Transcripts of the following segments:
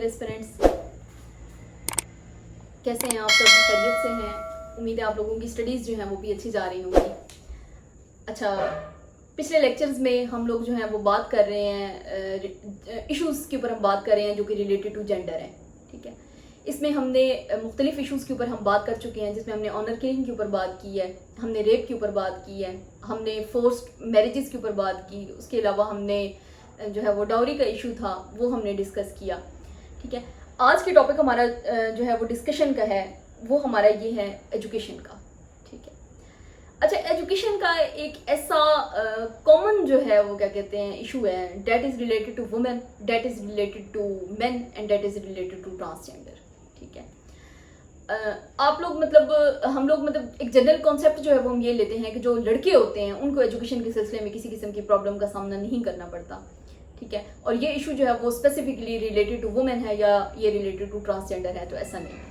Dear aspirants, कैसे हैं आप सब? खैरियत से हैं? उम्मीद है आप लोगों की स्टडीज़ जो हैं वो भी अच्छी जा रही होंगी। अच्छा, पिछले लेक्चर्स में हम लोग जो हैं वो बात कर रहे हैं इश्यूज़ के ऊपर हम बात कर रहे हैं जो कि रिलेटेड टू जेंडर हैं। ठीक है, इसमें हमने मुख्तलिफ इश्यूज़ के ऊपर हम बात कर चुके हैं, जिसमें हमने ऑनर किलिंग के ऊपर बात की है, हमने रेप के ऊपर बात की है, हमने फोर्स्ड मैरिजेस के ऊपर बात की, उसके अलावा हमने जो है वो डाउरी का इशू था वो हमने डिस्कस किया। ठीक है, आज के टॉपिक हमारा जो है वो डिस्कशन का है, वो हमारा ये है एजुकेशन का। ठीक है, अच्छा, एजुकेशन का एक ऐसा कॉमन जो है वो क्या कहते हैं इशू है, that is related to women, that is related to men and that is related to transgender. ठीक है, आप लोग मतलब हम लोग मतलब एक जनरल कॉन्सेप्ट जो है वो हम ये लेते हैं कि जो लड़के होते हैं उनको एजुकेशन के सिलसिले में किसी किस्म की प्रॉब्लम का सामना नहीं करना पड़ता। ठीक है, और ये इशू जो है वो स्पेसिफिकली रिलेटेड टू वुमेन है या ये रिलेटेड टू ट्रांसजेंडर है, तो ऐसा नहीं है।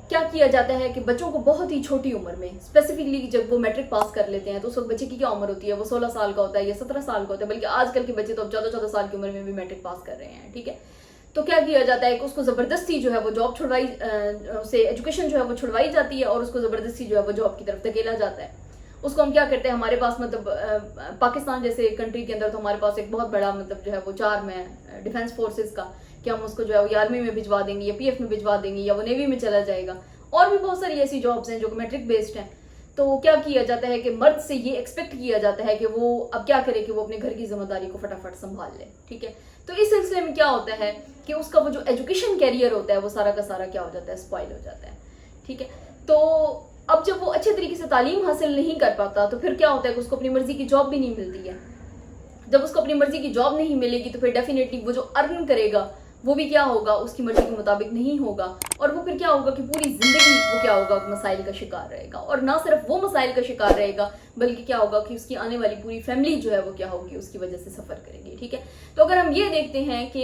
क्या किया जाता है कि बच्चों को बहुत ही छोटी उम्र में, स्पेसिफिकली जब वो मैट्रिक पास कर लेते हैं तो उस वक्त बच्चे की क्या उम्र होती है, वो 16 साल का होता है या 17 साल का होता है, बल्कि आजकल के बच्चे तो अब 14-14 साल की उम्र में भी मैट्रिक पास कर रहे हैं। ठीक है, तो क्या किया जाता है कि उसको ज़बरदस्ती जो है वो जॉब छुड़वाई उसे एजुकेशन जो है वो छुड़वाई जाती है और उसको ज़बरदस्ती जो है वो जॉब की तरफ धकेला जाता है। उसको हम क्या करते हैं, हमारे पास मतलब पाकिस्तान जैसे कंट्री के अंदर तो हमारे पास एक बहुत बड़ा मतलब जो है वो चार्म है डिफेंस फोर्सेस का, कि हम उसको जो है वो आर्मी में भिजवा देंगे या पीएफ में भिजवा देंगे या वो नेवी में चला जाएगा, और भी बहुत सारी ऐसी जॉब्स हैं जो मैट्रिक बेस्ड हैं। तो क्या किया जाता है कि मर्द से ये एक्सपेक्ट किया जाता है कि वो अब क्या करे कि वो अपने घर की जिम्मेदारी को फटाफट संभाल ले। ठीक है, तो इस सिलसिले में क्या होता है कि उसका वो जो एजुकेशन कैरियर होता है वो सारा का सारा क्या हो जाता है, स्पॉइल हो जाता है। ठीक है, तो अब जब वो अच्छे तरीके से तालीम हासिल नहीं कर पाता तो फिर क्या होता है कि उसको अपनी मर्जी की जॉब भी नहीं मिलती है। जब उसको अपनी मर्जी की जॉब नहीं मिलेगी तो फिर डेफिनेटली वो जो अर्न करेगा वो भी क्या होगा, उसकी मर्जी के मुताबिक नहीं होगा, और वो फिर क्या होगा कि पूरी जिंदगी वो क्या होगा, मसाइल का शिकार रहेगा। और ना सिर्फ वो मसाइल का शिकार रहेगा बल्कि क्या होगा कि उसकी आने वाली पूरी फैमिली जो है वो क्या होगी, उसकी वजह से सफ़र करेगी। ठीक है, तो अगर हम ये देखते हैं कि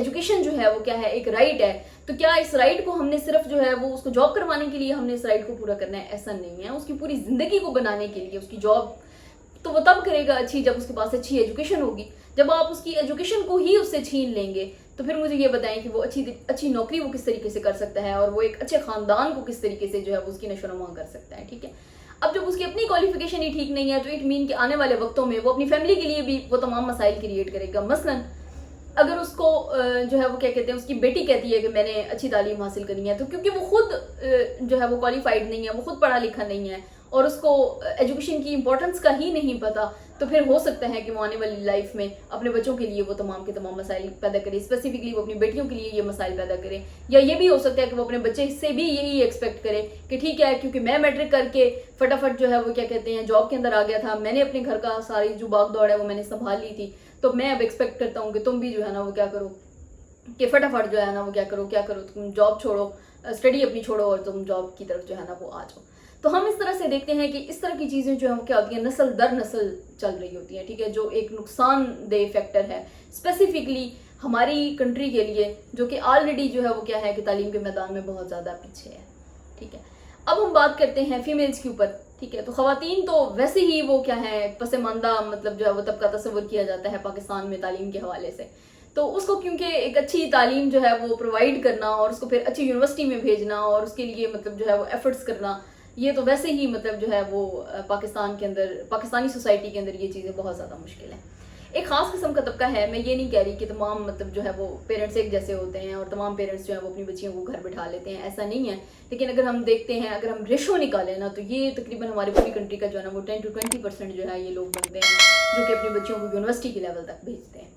एजुकेशन जो है वो क्या है, एक राइट है, तो क्या इस राइट को हमने सिर्फ जो है वो उसको जॉब करवाने के लिए हमने इस राइट को पूरा करना है, ऐसा नहीं है। उसकी पूरी जिंदगी को बनाने के लिए उसकी जॉब तो वो तब करेगा अच्छी जब उसके पास अच्छी एजुकेशन होगी। जब आप उसकी एजुकेशन को ही उससे छीन लेंगे तो फिर मुझे ये बताएं कि वो अच्छी नौकरी वो किस तरीके से कर सकता है और वो एक अच्छे खानदान को किस तरीके से जो है वो उसकी नशोनुमा कर सकता है। ठीक है, अब जब उसकी अपनी क्वालिफिकेशन ही ठीक नहीं है तो इट मीन कि आने वाले वक्तों में वो अपनी फैमिली के लिए भी वो तमाम मसाइल क्रिएट करेगा। मसलन अगर उसको जो है वो क्या कहते हैं, उसकी बेटी कहती है कि मैंने अच्छी तालीम हासिल करनी है, तो क्योंकि वो खुद जो है वो क्वालिफाइड नहीं है, वो खुद पढ़ा लिखा नहीं है और उसको एजुकेशन की इंपॉर्टेंस का ही नहीं पता, तो फिर हो सकता है कि वो आने वाली लाइफ में अपने बच्चों के लिए वो तमाम के तमाम मसाइल पैदा करे, स्पेसिफिकली वो अपनी बेटियों के लिए ये मसाइल पैदा करे। या ये भी हो सकता है कि वो अपने बच्चे से भी यही एक्सपेक्ट करे कि ठीक है, क्योंकि मैं मैट्रिक करके फटाफट जो है वो क्या कहते हैं जॉब के अंदर आ गया था, मैंने अपने घर का सारी जो भाग दौड़ है वो मैंने संभाल ली थी, तो मैं अब एक्सपेक्ट करता हूँ कि तुम भी जो है ना वो क्या करो कि फटाफट जो है ना वो क्या करो, तुम जॉब छोड़ो, स्टडी अपनी छोड़ो और तुम जॉब की तरफ जो है ना वो आ जाओ। तो हम इस तरह से देखते हैं कि इस तरह की चीज़ें जो है वो क्या होती हैं, नस्ल दर नस्ल चल रही होती हैं। ठीक है, जो एक नुकसानदेह फैक्टर है स्पेसिफिकली हमारी कंट्री के लिए, जो कि ऑलरेडी जो है वो क्या है कि तालीम के मैदान में बहुत ज़्यादा पीछे है। ठीक है, अब हम बात करते हैं फीमेल्स के ऊपर। ठीक है, तो ख़वातीन तो वैसे ही वो क्या है पसमानदा मतलब जो है वो तबका तस्वुर किया जाता है पाकिस्तान में तालीम के हवाले से। तो उसको क्योंकि एक अच्छी तालीम जो है वो प्रोवाइड करना और उसको फिर अच्छी यूनिवर्सिटी में भेजना और उसके लिए मतलब जो है वो एफर्ट्स करना, ये तो वैसे ही मतलब जो है वो पाकिस्तान के अंदर, पाकिस्तानी सोसाइटी के अंदर ये चीज़ें बहुत ज़्यादा मुश्किल है। एक ख़ास किस्म का तबका है, मैं ये नहीं कह रही कि तमाम मतलब जो है वो पेरेंट्स एक जैसे होते हैं और तमाम पेरेंट्स जो है वो अपनी बच्चियों को घर बिठा लेते हैं, ऐसा नहीं है। लेकिन अगर हम देखते हैं, अगर हम रेशो निकालें ना, तो ये तकरीबन हमारी पूरी कंट्री का जो है ना वो 10 to 20% जो है ये लोग बनते हैं जो कि अपनी बच्चियों को यूनिवर्सिटी के लेवल तक भेजते हैं।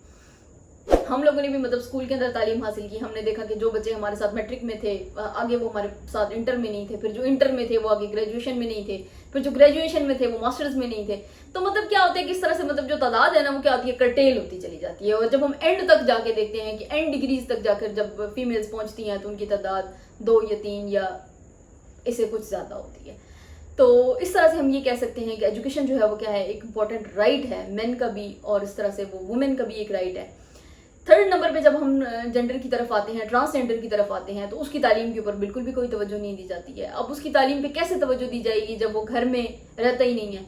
हम लोगों ने भी मतलब स्कूल के अंदर तालीम हासिल की, हमने देखा कि जो बच्चे हमारे साथ मैट्रिक में थे आगे वो हमारे साथ इंटर में नहीं थे, फिर जो इंटर में थे वो आगे ग्रेजुएशन में नहीं थे, फिर जो ग्रेजुएशन में थे वो मास्टर्स में नहीं थे। तो मतलब क्या होता है कि इस तरह से मतलब जो तादाद है ना वो क्या होती है, कर्टेल होती चली जाती है। और जब हम एंड तक जाके देखते हैं कि एंड डिग्रीज तक जाकर जब फीमेल्स पहुंचती हैं तो उनकी तादाद 2 या 3 या इससे कुछ ज़्यादा होती है। तो इस तरह से हम ये कह सकते हैं कि एजुकेशन जो है वो क्या है, एक इम्पॉर्टेंट राइट है मेन का भी, और इस तरह से वो वुमेन का भी एक राइट है। थर्ड नंबर पे जब हम जेंडर की तरफ आते हैं, ट्रांसजेंडर की तरफ आते हैं, तो उसकी तालीम के ऊपर बिल्कुल भी कोई तवज्जो नहीं दी जाती है। अब उसकी तालीम पे कैसे तवज्जो दी जाएगी जब वो घर में रहता ही नहीं है।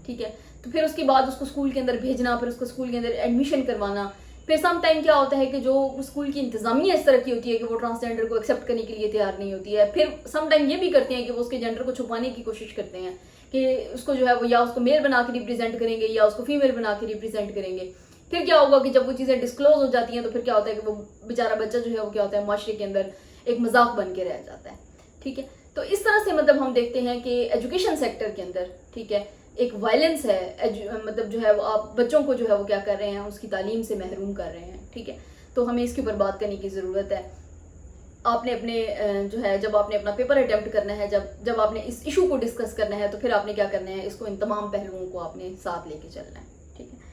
ठीक है, तो फिर उसके बाद उसको स्कूल के अंदर भेजना, फिर उसको स्कूल के अंदर एडमिशन करवाना, फिर सम टाइम क्या होता है कि जो स्कूल की इंतजामिया इस तरह की होती है कि वो ट्रांसजेंडर को एक्सेप्ट करने के लिए तैयार नहीं होती है। फिर सम टाइम ये भी करते हैं कि वो उसके जेंडर को छुपाने की कोशिश करते हैं कि उसको जो है वो या उसको मेल बना के रिप्रेजेंट करेंगे या उसको फीमेल बना के रिप्रेजेंट करेंगे। फिर क्या होगा कि जब वो चीज़ें डिस्क्लोज हो जाती हैं तो फिर क्या होता है कि वो बेचारा बच्चा जो है वो क्या होता है माशरे के अंदर एक मजाक बन के रह जाता है। ठीक है, तो इस तरह से मतलब हम देखते हैं कि एजुकेशन सेक्टर के अंदर ठीक है एक वायलेंस है, मतलब जो है वो आप बच्चों को जो है वो क्या कर रहे हैं उसकी तालीम से महरूम कर रहे हैं। ठीक है, तो हमें इसके ऊपर बात करने की ज़रूरत है। आपने अपने जो है जब आपने अपना पेपर अटेम्प्ट करना है, जब आपने इस इशू को डिस्कस करना है तो फिर आपने क्या करना है, इसको इन तमाम पहलुओं को आपने साथ लेके चलना है। ठीक है,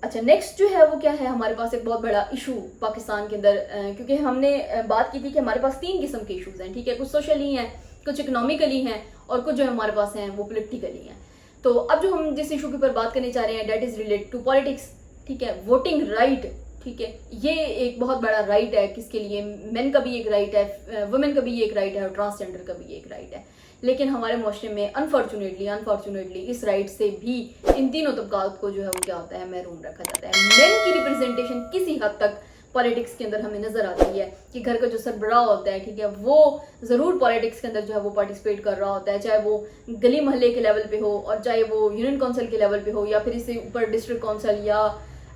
अच्छा नेक्स्ट जो है वो क्या है, हमारे पास एक बहुत बड़ा इशू पाकिस्तान के अंदर, क्योंकि हमने बात की थी कि हमारे पास 3 किस्म के इशूज़ हैं। ठीक है, कुछ सोशली हैं, कुछ इकोनॉमिकली हैं और कुछ जो हमारे पास हैं वो पोलिटिकली हैं। तो अब जो हम जिस इशू के ऊपर बात करने चाह रहे हैं that is related to politics. ठीक है, वोटिंग राइट। ठीक है, ये एक बहुत बड़ा राइट है, किसके लिए, मेन का भी एक राइट है, वुमेन का भी एक राइट है और ट्रांसजेंडर का भी एक राइट है। लेकिन हमारे माशरे में अनफॉर्चुनेटली इस राइट से भी इन तीनों तबकात को जो है वो क्या होता है महरूम रखा जाता है। मेन की रिप्रेजेंटेशन किसी हद तक पॉलिटिक्स के अंदर हमें नजर आती है कि घर का जो सरबराह होता है ठीक है वो ज़रूर पॉलिटिक्स के अंदर जो है वो पार्टिसिपेट कर रहा होता है, चाहे वो गली मोहल्ले के लेवल पे हो और चाहे वो यूनियन काउंसिल के लेवल पे हो या फिर इससे ऊपर डिस्ट्रिक्ट काउंसिल या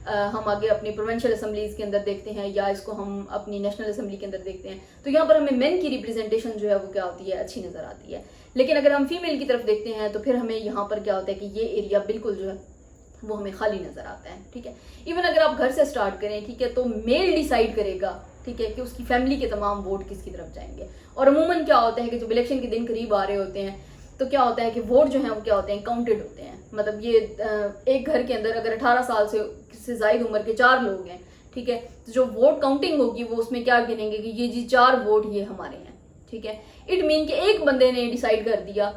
हम आगे अपनी प्रोविंशियल असम्बलीज़ के अंदर देखते हैं या इसको हम अपनी नेशनल असम्बली के अंदर देखते हैं। तो यहाँ पर हमें मेन की रिप्रेजेंटेशन जो है वो क्या होती है अच्छी नज़र आती है। लेकिन अगर हम फीमेल की तरफ देखते हैं तो फिर हमें यहाँ पर क्या होता है कि ये एरिया बिल्कुल जो है वो हमें खाली नज़र आता है। ठीक है, इवन अगर आप घर से स्टार्ट करें ठीक है तो मेल डिसाइड करेगा ठीक है कि उसकी फैमिली के तमाम वोट किसकी तरफ जाएंगे। और अमूमन क्या होता है कि जब इलेक्शन के दिन करीब आ रहे होते हैं तो क्या होता है कि वोट जो है वो क्या होते हैं काउंटेड होते हैं। मतलब ये एक घर के अंदर अगर 18 साल से ज़ायद उम्र के 4 लोग हैं ठीक है तो जो वोट काउंटिंग होगी वो उसमें क्या गिनेंगे कि ये जी 4 वोट ये हमारे हैं। ठीक है, इट मीन कि एक बंदे ने डिसाइड कर दिया,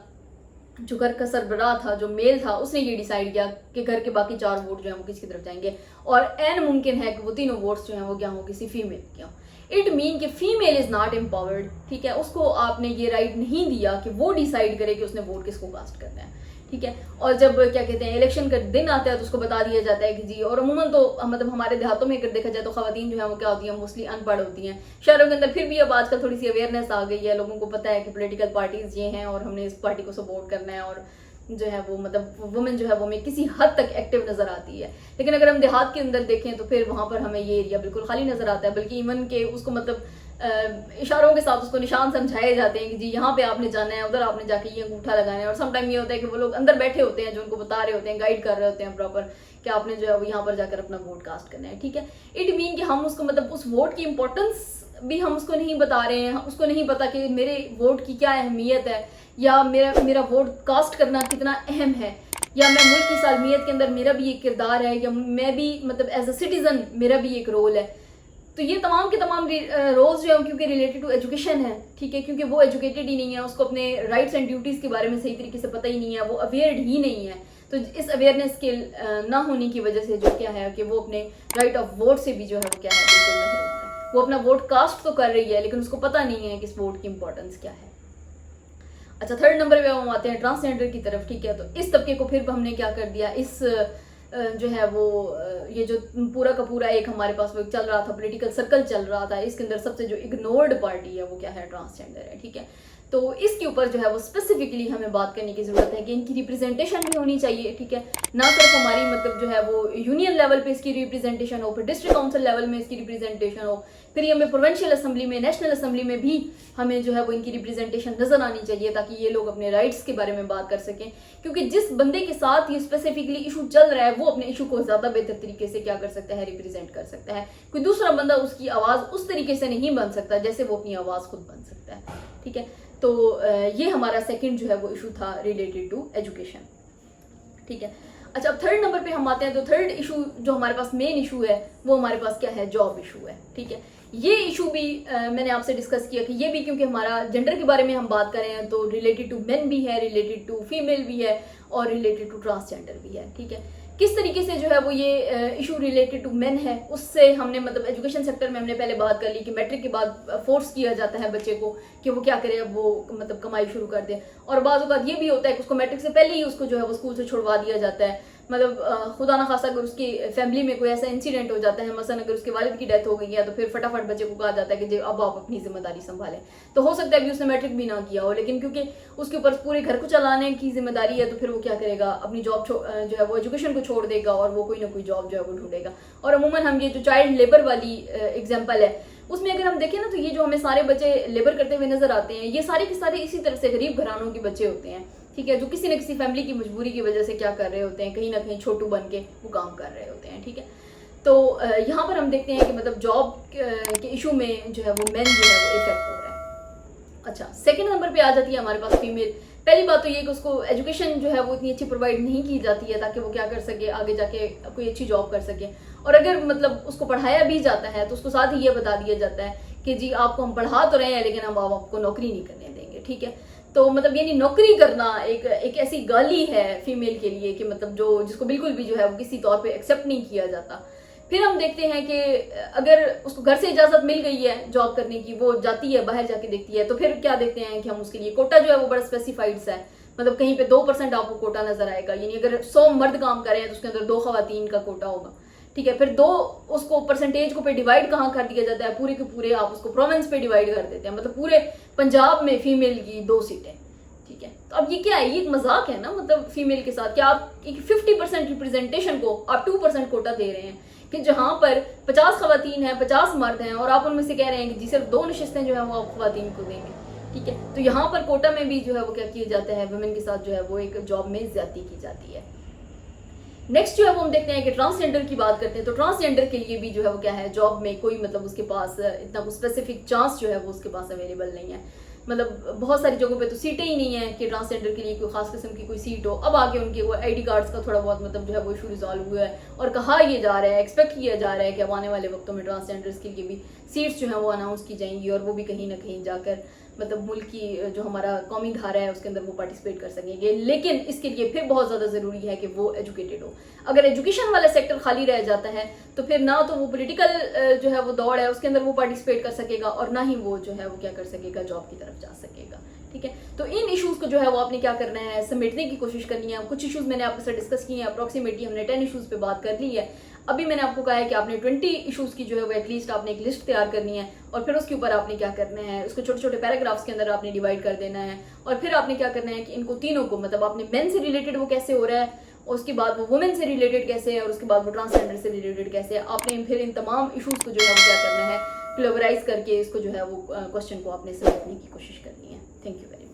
जो घर का सरबराह था जो मेल था उसने ये डिसाइड किया कि घर के बाकी 4 वोट जो है वो किसकी तरफ जाएंगे और एन मुमकिन है कि वो तीनों वोट्स जो हैं वो क्या हो किसी फीमेल के हों। इट मीन कि फीमेल इज नॉट एम्पावर्ड। ठीक है, उसको आपने ये राइट नहीं दिया कि वो डिसाइड करे कि उसने वोट किसको कास्ट करना है। ठीक है, और जब क्या कहते हैं इलेक्शन का दिन आता है तो उसको बता दिया जाता है कि जी, और अमूमन तो मतलब हमारे देहातों में अगर देखा जाए तो खवातीन जो है वो क्या होती हैं मोस्टली अनपढ़ होती हैं। शहरों के अंदर फिर भी अब आजकल थोड़ी सी अवेयरनेस आ गई है, लोगों को पता है कि पॉलिटिकल पार्टीज ये हैं और हमने इस पार्टी को सपोर्ट करना है और जो है वो मतलब वुमेन जो है वो में किसी हद तक एक्टिव नज़र आती है। लेकिन अगर हम देहात के अंदर देखें तो फिर वहाँ पर हमें ये एरिया बिल्कुल खाली नज़र आता है, बल्कि इवन के उसको मतलब इशारों के साथ उसको निशान समझाए जाते हैं कि जी यहाँ पे आपने जाना है, उधर आपने जाके ये अंगूठा लगाना है। और सम टाइम ये होता है कि वो लोग अंदर बैठे होते हैं जो उनको बता रहे होते हैं, गाइड कर रहे होते हैं प्रॉपर कि आपने जो है वो यहाँ पर जाकर अपना वोट कास्ट करना है। ठीक है, इट मीन कि हम उसको मतलब उस वोट की इंपॉर्टेंस भी हम उसको नहीं बता रहे हैं, उसको नहीं पता कि मेरे वोट की क्या अहमियत है या मेरा वोट कास्ट करना कितना अहम है, या मैं मुल्क की सालमियत के अंदर मेरा भी एक किरदार है, या मैं भी मतलब एज अ सिटीजन मेरा भी एक रोल है। तो ये तमाम के तमाम रोल्स जो है क्योंकि रिलेटेड टू एजुकेशन है। ठीक है, क्योंकि वो एजुकेटेड ही नहीं है, उसको अपने राइट्स एंड ड्यूटीज़ के बारे में सही तरीके से पता ही नहीं है, वो अवेयर ही नहीं है। तो इस अवेयरनेस के ना होने की वजह से जो क्या है कि वो अपने राइट ऑफ वोट से भी जो है वो क्या है बिल्कुल महरूम है। वो अपना वोट कास्ट तो कर रही है लेकिन उसको पता नहीं है कि इस वोट की इंपॉर्टेंस क्या है। अच्छा, 3rd नंबर पे हम आते हैं ट्रांसजेंडर की तरफ। ठीक है, तो इस तबके को फिर हमने क्या कर दिया, इस जो है वो ये जो पूरा का पूरा एक हमारे पास वो चल रहा था पॉलिटिकल सर्कल चल रहा था, इसके अंदर सबसे जो इग्नोर्ड पार्टी है वो क्या है ट्रांसजेंडर है। ठीक है, तो इसके ऊपर जो है वो स्पेसिफिकली हमें बात करने की ज़रूरत है कि इनकी रिप्रेजेंटेशन भी होनी चाहिए। ठीक है, ना सिर्फ हमारी मतलब जो है वो यूनियन लेवल पे इसकी रिप्रेजेंटेशन हो, फिर डिस्ट्रिक्ट काउंसिल लेवल में इसकी रिप्रेजेंटेशन हो, फिर ये हमें प्रोविंशियल असम्बली में, नेशनल असम्बली में भी हमें जो है वो इनकी रिप्रेजेंटेशन नज़र आनी चाहिए ताकि ये लोग अपने राइट्स के बारे में बात कर सकें। क्योंकि जिस बंदे के साथ ये स्पेसिफिकली इशू चल रहा है वो अपने इशू को ज़्यादा बेहतर तरीके से क्या कर सकता है, रिप्रेजेंट कर सकता है। कोई दूसरा बंदा उसकी आवाज़ उस तरीके से नहीं बन सकता जैसे वो अपनी आवाज़ खुद बन सकता है। ठीक है, तो ये हमारा सेकंड जो है वो इशू था रिलेटेड टू एजुकेशन। ठीक है, अच्छा अब 3rd नंबर पे हम आते हैं। तो 3rd इशू जो हमारे पास मेन इशू है वो हमारे पास क्या है, जॉब इशू है। ठीक है, ये इशू भी मैंने आपसे डिस्कस किया कि ये भी क्योंकि हमारा जेंडर के बारे में हम बात कर रहे हैं तो रिलेटेड टू मेन भी है, रिलेटेड टू फीमेल भी है और रिलेटेड टू ट्रांसजेंडर भी है। ठीक है, किस तरीके से जो है वो ये इशू रिलेटेड टू मेन है उससे हमने मतलब एजुकेशन सेक्टर में हमने पहले बात कर ली कि मैट्रिक के बाद फोर्स किया जाता है बच्चे को कि वो क्या करे, अब वो मतलब कमाई शुरू कर दे। और बाज़ औक़ात ये भी होता है कि उसको मैट्रिक से पहले ही उसको जो है वो स्कूल से छुड़वा दिया जाता है। مطلب خدا نخواستہ اگر اس کی فیملی میں کوئی ایسا انسیڈنٹ ہو جاتا ہے، مثلا اگر اس کے والد کی ڈیتھ ہو گئی ہے تو پھر فٹافٹ بچے کو کہا جاتا ہے کہ جی اب آپ اپنی ذمہ داری سنبھالیں. تو ہو سکتا ہے کہ اس نے میٹرک بھی نہ کیا ہو، لیکن کیونکہ اس کے اوپر پورے گھر کو چلانے کی ذمہ داری ہے تو پھر وہ کیا کرے گا، اپنی جاب جو ہے وہ ایجوکیشن کو چھوڑ دے گا اور وہ کوئی نہ کوئی جاب جو ہے وہ ڈھونڈے گا. اور عموماً ہم یہ جو چائلڈ لیبر والی ایگزامپل ہے اس میں اگر ہم دیکھیں نا تو یہ جو ہمیں سارے بچے لیبر کرتے ہوئے نظر آتے ہیں، یہ سارے کے سارے اسی طرح سے غریب گھرانوں کے بچے ہوتے ہیں، ٹھیک ہے، جو کسی نہ کسی فیملی کی مجبوری کی وجہ سے کیا کر رہے ہوتے ہیں، کہیں نہ کہیں چھوٹو بن کے وہ کام کر رہے ہوتے ہیں. ٹھیک ہے، تو یہاں پر ہم دیکھتے ہیں کہ مطلب جاب کے ایشو میں جو ہے وہ مین جو ہے وہ افیکٹ ہو رہا ہے. اچھا، سیکنڈ نمبر پہ آ جاتی ہے ہمارے پاس فیمیل. پہلی بات تو یہ کہ اس کو ایجوکیشن جو ہے وہ اتنی اچھی پرووائڈ نہیں کی جاتی ہے تاکہ وہ کیا کر سکے، آگے جا کے کوئی اچھی جاب کر سکے. اور اگر مطلب اس کو پڑھایا بھی جاتا ہے تو اس کو ساتھ ہی یہ بتا دیا جاتا ہے کہ جی آپ کو ہم پڑھا تو رہے ہیں لیکن ہم آپ کو نوکری نہیں کرنے دیں گے. ٹھیک ہے، تو مطلب یعنی نوکری کرنا ایک ایسی گالی ہے فیمیل کے لیے کہ مطلب جس کو بالکل بھی جو ہے وہ کسی طور پہ ایکسیپٹ نہیں کیا جاتا. پھر ہم دیکھتے ہیں کہ اگر اس کو گھر سے اجازت مل گئی ہے جاب کرنے کی، وہ جاتی ہے باہر جا کے دیکھتی ہے، تو پھر کیا دیکھتے ہیں کہ ہم اس کے لیے کوٹا جو ہے وہ بڑا اسپیسیفائڈ سا ہے. مطلب کہیں پہ 2% آپ کو کوٹا نظر آئے گا، یعنی اگر 100 مرد کام کر رہے ہیں تو اس کے اندر 2 خواتین کا کوٹا ہوگا. ٹھیک ہے، پھر 2 اس کو پرسنٹیج کو پہ ڈیوائڈ کہاں کر دیا جاتا ہے، پورے کے پورے آپ اس کو پروونس پہ ڈیوائڈ کر دیتے ہیں. مطلب پورے پنجاب میں فیمیل کی 2 سیٹیں. ٹھیک ہے، تو اب یہ کیا ہے، یہ ایک مذاق ہے نا مطلب فیمیل کے ساتھ کہ آپ 50% ریپرزنٹیشن کو آپ 2% کوٹا دے رہے ہیں کہ جہاں پر 50 خواتین ہیں 50 مرد ہیں اور آپ ان میں سے کہہ رہے ہیں کہ جی صرف 2 نشستیں جو ہیں وہ آپ خواتین کو دیں گے. ٹھیک ہے، تو یہاں پر کوٹا میں بھی جو ہے وہ کیا کیا جاتا ہے، ویمن کے ساتھ جو ہے وہ ایک جاب میں زیادتی کی جاتی ہے. نیکسٹ جو ہے وہ ہم دیکھتے ہیں کہ ٹرانسجینڈر کی بات کرتے ہیں. تو ٹرانسجینڈر کے لیے بھی جو ہے وہ کیا ہے، جاب میں کوئی مطلب اس کے پاس اتنا کوئی اسپیسیفک چانس جو ہے وہ اس کے پاس اویلیبل نہیں ہے. مطلب بہت ساری جگہوں پہ تو سیٹیں ہی نہیں ہیں کہ ٹرانسجینڈر کے لیے کوئی خاص قسم کی کوئی سیٹ ہو. اب آگے ان کے وہ آئی ڈی کارڈز کا تھوڑا بہت مطلب جو ہے وہ ایشو ریزالو ہوا ہے اور کہا یہ جا رہا ہے، ایکسپیکٹ کیا جا رہا ہے کہ اب آنے والے وقتوں میں ٹرانسجینڈرز کے لیے بھی سیٹس جو ہیں وہ اناؤنس کی جائیں گی اور وہ بھی کہیں نہ کہیں جا کر مطلب ملک کی جو ہمارا قومی دھارا ہے اس کے اندر وہ پارٹیسپیٹ کر سکیں گے. لیکن اس کے لیے پھر بہت زیادہ ضروری ہے کہ وہ ایجوکیٹڈ ہو. اگر ایجوکیشن والا سیکٹر خالی رہ جاتا ہے تو پھر نہ تو وہ پولیٹیکل جو ہے وہ دوڑ ہے اس کے اندر وہ پارٹیسپیٹ کر سکے گا اور نہ ہی وہ جو ہے وہ کیا کر سکے گا، جاب کی طرف جا سکے گا. ٹھیک ہے، تو ان ایشوز کو جو ہے وہ آپ نے کیا کرنا ہے، سمیٹنے کی کوشش کرنی ہے. کچھ ایشوز میں نے آپ کے ساتھ ڈسکس کیے ہیں، اپروکسیمیٹلی ہم نے 10 ایشوز پہ بات کر لی ہے. ابھی میں نے آپ کو کہا ہے کہ آپ نے 20 ایشوز کی جو ہے وہ ایٹ لیسٹ آپ نے ایک لسٹ تیار کرنی ہے اور پھر اس کے اوپر آپ نے کیا کرنا ہے، اس کو چھوٹے چھوٹے پیراگرافس کے اندر آپ نے ڈیوائڈ کر دینا ہے. اور پھر آپ نے کیا کرنا ہے کہ ان کو تینوں کو مطلب آپ نے مین سے ریلیٹڈ وہ کیسے ہو رہا ہے، اس کے بعد وہ وومن سے ریلیٹڈ کیسے ہے اور اس کے بعد وہ ٹرانسجینڈر سے ریلیٹڈ کیسے ہے. آپ نے پھر ان تمام ایشوز کو جو ہے وہ کیا کرنا ہے، کلیورائز کر کے اس کو جو ہے وہ کوشچن کو آپ نے سمجھنے کی کوشش کرنی ہے. Thank you very much.